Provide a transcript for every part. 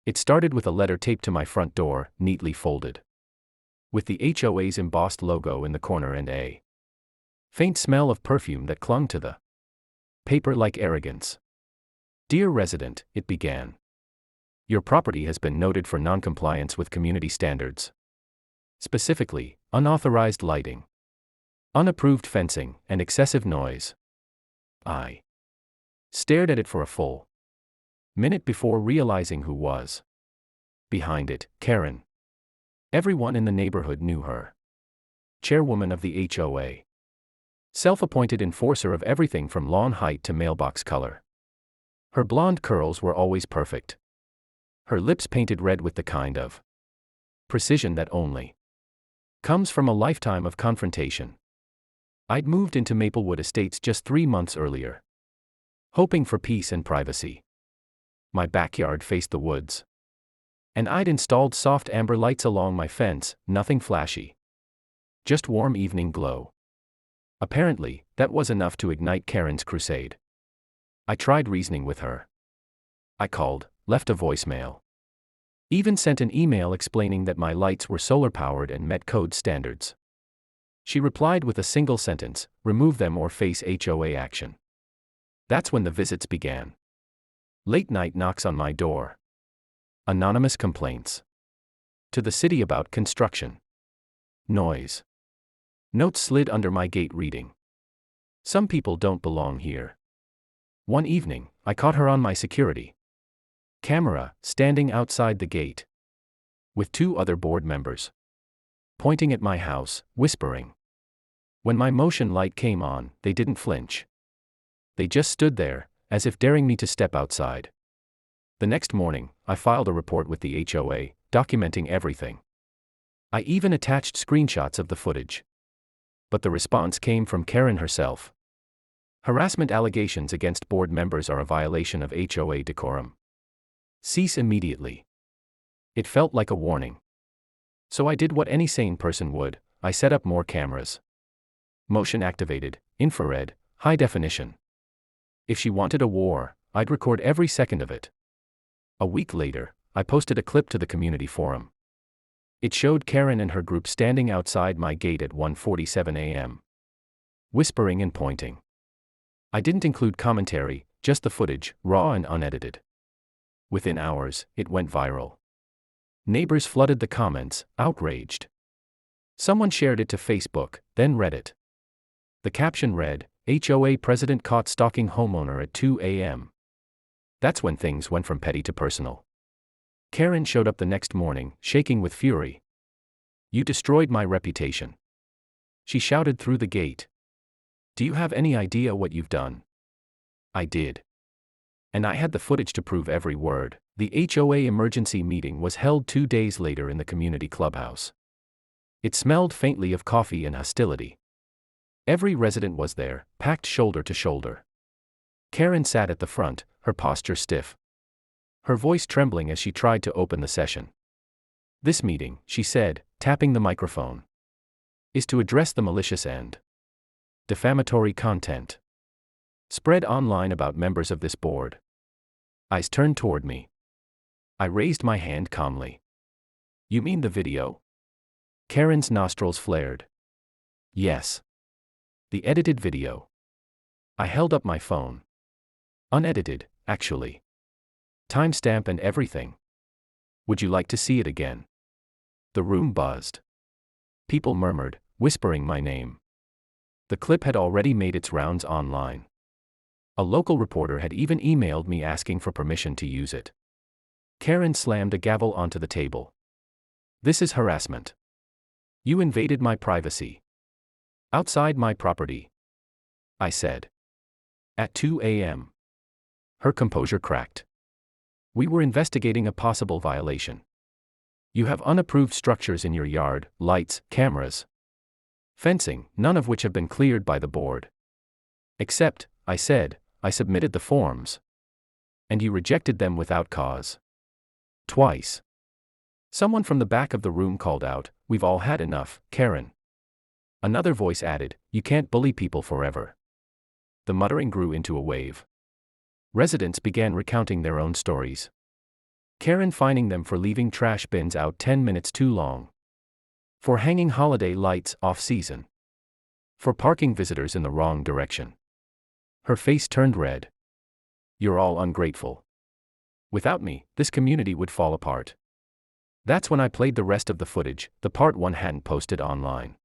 It started with a letter taped to my front door, neatly folded, with the HOA's embossed logo in the corner and a faint smell of perfume that clung to the paper like arrogance. "Dear resident," it began. "Your property has been noted for noncompliance with community standards. Specifically, unauthorized lighting, unapproved fencing, and excessive noise." I stared at it for a full minute before realizing who was behind it: Karen. Everyone in the neighborhood knew her. Chairwoman of the HOA. Self-appointed enforcer of everything from lawn height to mailbox color. Her blonde curls were always perfect. Her lips painted red with the kind of precision that only comes from a lifetime of confrontation. I'd moved into Maplewood Estates just 3 months earlier, hoping for peace and privacy. My backyard faced the woods, and I'd installed soft amber lights along my fence, nothing flashy, just warm evening glow. Apparently, that was enough to ignite Karen's crusade. I tried reasoning with her. I called, left a voicemail, even sent an email explaining that my lights were solar-powered and met code standards. She replied with a single sentence: "Remove them or face HOA action." That's when the visits began. Late night knocks on my door. Anonymous complaints to the city about construction noise. Notes slid under my gate reading: "Some people don't belong here." One evening, I caught her on my security camera, standing outside the gate, with 2 other board members, pointing at my house, whispering. When my motion light came on, they didn't flinch. They just stood there, as if daring me to step outside. The next morning, I filed a report with the HOA, documenting everything. I even attached screenshots of the footage. But the response came from Karen herself. "Harassment allegations against board members are a violation of HOA decorum. Cease immediately." It felt like a warning. So I did what any sane person would: I set up more cameras. Motion activated, infrared, high definition. If she wanted a war, I'd record every second of it. A week later, I posted a clip to the community forum. It showed Karen and her group standing outside my gate at 1:47 a.m., whispering and pointing. I didn't include commentary, just the footage, raw and unedited. Within hours, it went viral. Neighbors flooded the comments, outraged. Someone shared it to Facebook, then Reddit. The caption read, "HOA president caught stalking homeowner at 2 a.m. That's when things went from petty to personal. Karen showed up the next morning, shaking with fury. "You destroyed my reputation," she shouted through the gate. "Do you have any idea what you've done?" I did. And I had the footage to prove every word. The HOA emergency meeting was held 2 days later in the community clubhouse. It smelled faintly of coffee and hostility. Every resident was there, packed shoulder to shoulder. Karen sat at the front, her posture stiff, her voice trembling as she tried to open the session. "This meeting," she said, tapping the microphone, "is to address the malicious and defamatory content spread online about members of this board." Eyes turned toward me. I raised my hand calmly. "You mean the video?" Karen's nostrils flared. "Yes. The edited video." I held up my phone. "Unedited, actually. Timestamp and everything. Would you like to see it again?" The room buzzed. People murmured, whispering my name. The clip had already made its rounds online. A local reporter had even emailed me asking for permission to use it. Karen slammed a gavel onto the table. "This is harassment. You invaded my privacy. Outside my property," I said. "At 2 a.m. Her composure cracked. "We were investigating a possible violation. You have unapproved structures in your yard, lights, cameras, fencing, none of which have been cleared by the board. Except," I said, "I submitted the forms. And you rejected them without cause. Twice." Someone from the back of the room called out, "We've all had enough, Karen." Another voice added, "You can't bully people forever." The muttering grew into a wave. Residents began recounting their own stories. Karen fining them for leaving trash bins out 10 minutes too long. For hanging holiday lights off-season. For parking visitors in the wrong direction. Her face turned red. You're all ungrateful. Without me, this community would fall apart. That's when I played the rest of the footage, the part one hadn't posted online.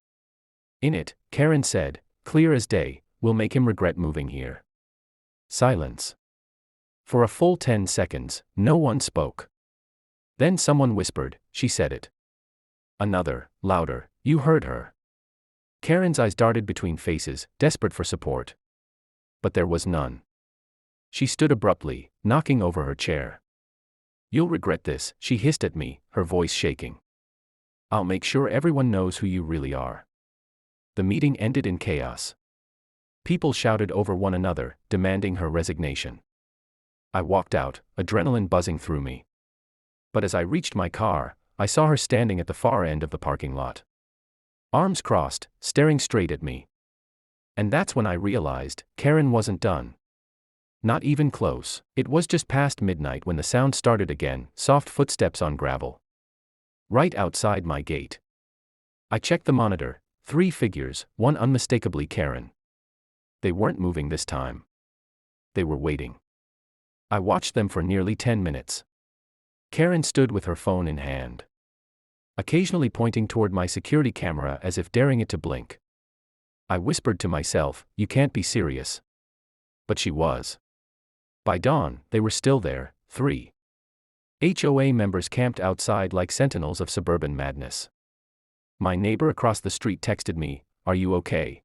In it, Karen said, clear as day, we'll make him regret moving here. Silence. For a full 10 seconds, no one spoke. Then someone whispered, she said it. Another, louder, you heard her. Karen's eyes darted between faces, desperate for support. But there was none. She stood abruptly, knocking over her chair. You'll regret this, she hissed at me, her voice shaking. I'll make sure everyone knows who you really are. The meeting ended in chaos. People shouted over one another, demanding her resignation. I walked out, adrenaline buzzing through me. But as I reached my car, I saw her standing at the far end of the parking lot. Arms crossed, staring straight at me. And that's when I realized, Karen wasn't done. Not even close. It was just past midnight when the sound started again, soft footsteps on gravel. Right outside my gate. I checked the monitor, 3 figures, one unmistakably Karen. They weren't moving this time. They were waiting. I watched them for nearly 10 minutes. Karen stood with her phone in hand, occasionally pointing toward my security camera as if daring it to blink. I whispered to myself, you can't be serious. But she was. By dawn, they were still there, 3 HOA members camped outside like sentinels of suburban madness. My neighbor across the street texted me, are you okay?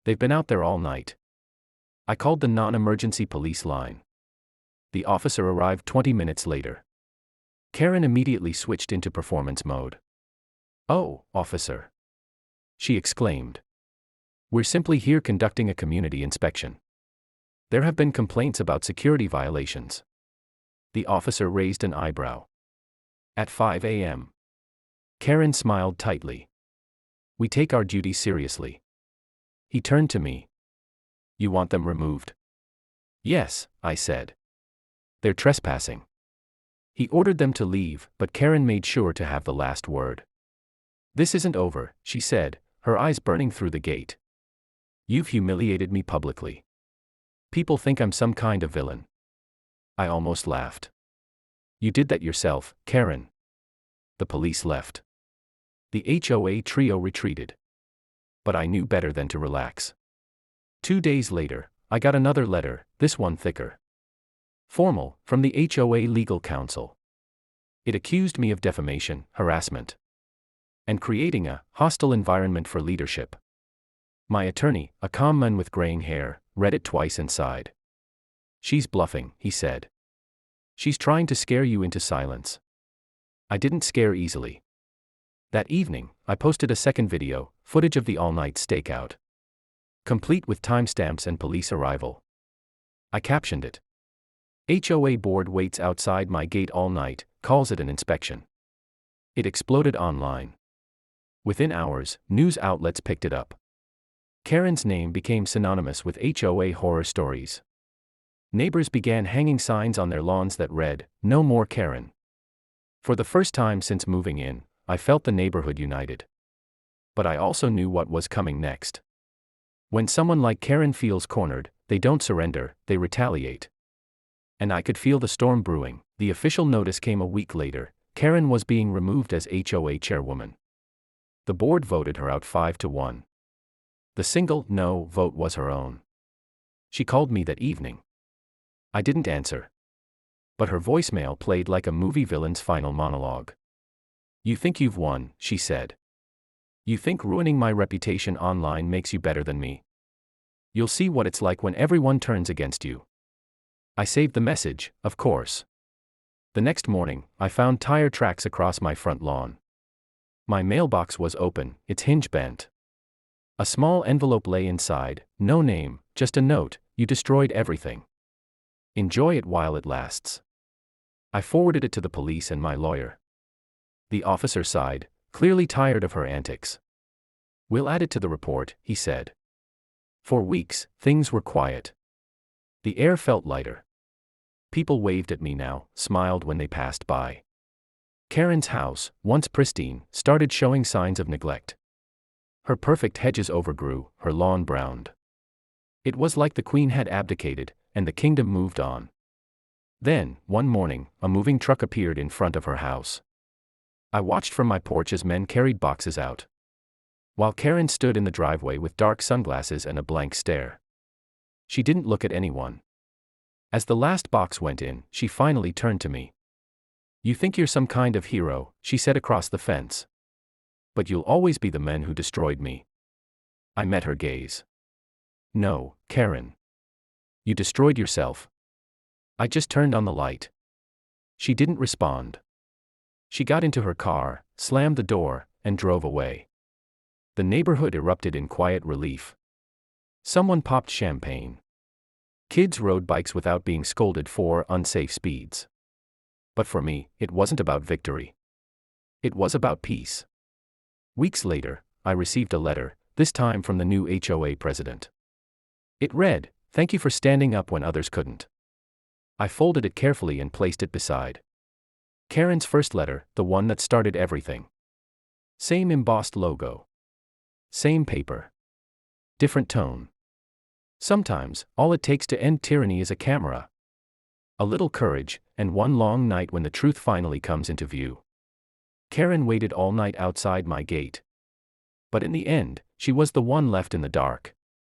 They've been out there all night. I called the non-emergency police line. The officer arrived 20 minutes later. Karen immediately switched into performance mode. Oh, officer. She exclaimed. We're simply here conducting a community inspection. There have been complaints about security violations. The officer raised an eyebrow. At 5 a.m. Karen smiled tightly. We take our duty seriously. He turned to me. You want them removed? Yes, I said. They're trespassing. He ordered them to leave, but Karen made sure to have the last word. This isn't over, she said, her eyes burning through the gate. You've humiliated me publicly. People think I'm some kind of villain. I almost laughed. You did that yourself, Karen. The police left. The HOA trio retreated. But I knew better than to relax. 2 days later, I got another letter, this one thicker. Formal, from the HOA legal counsel. It accused me of defamation, harassment, and creating a hostile environment for leadership. My attorney, a calm man with graying hair, read it twice and sighed. She's bluffing, he said. She's trying to scare you into silence. I didn't scare easily. That evening, I posted a second video, footage of the all-night stakeout, complete with timestamps and police arrival. I captioned it. HOA board waits outside my gate all night, calls it an inspection. It exploded online. Within hours, news outlets picked it up. Karen's name became synonymous with HOA horror stories. Neighbors began hanging signs on their lawns that read, "No more Karen." For the first time since moving in, I felt the neighborhood united. But I also knew what was coming next. When someone like Karen feels cornered, they don't surrender, they retaliate. And I could feel the storm brewing. The official notice came a week later. Karen was being removed as HOA chairwoman. The board voted her out 5-1. The single no vote was her own. She called me that evening. I didn't answer. But her voicemail played like a movie villain's final monologue. You think you've won, she said. You think ruining my reputation online makes you better than me? You'll see what it's like when everyone turns against you. I saved the message, of course. The next morning, I found tire tracks across my front lawn. My mailbox was open, its hinge bent. A small envelope lay inside, no name, just a note, you destroyed everything. Enjoy it while it lasts. I forwarded it to the police and my lawyer. The officer sighed, clearly tired of her antics. We'll add it to the report, he said. For weeks, things were quiet. The air felt lighter. People waved at me now, smiled when they passed by. Karen's house, once pristine, started showing signs of neglect. Her perfect hedges overgrew, her lawn browned. It was like the queen had abdicated, and the kingdom moved on. Then, one morning, a moving truck appeared in front of her house. I watched from my porch as men carried boxes out, while Karen stood in the driveway with dark sunglasses and a blank stare. She didn't look at anyone. As the last box went in, she finally turned to me. "You think you're some kind of hero," she said across the fence. "But you'll always be the man who destroyed me." I met her gaze. "No, Karen. You destroyed yourself." I just turned on the light. She didn't respond. She got into her car, slammed the door, and drove away. The neighborhood erupted in quiet relief. Someone popped champagne. Kids rode bikes without being scolded for unsafe speeds. But for me, it wasn't about victory. It was about peace. Weeks later, I received a letter, this time from the new HOA president. It read, "Thank you for standing up when others couldn't." I folded it carefully and placed it beside Karen's first letter, the one that started everything. Same embossed logo. Same paper. Different tone. Sometimes, all it takes to end tyranny is a camera. A little courage, and one long night when the truth finally comes into view. Karen waited all night outside my gate. But in the end, she was the one left in the dark.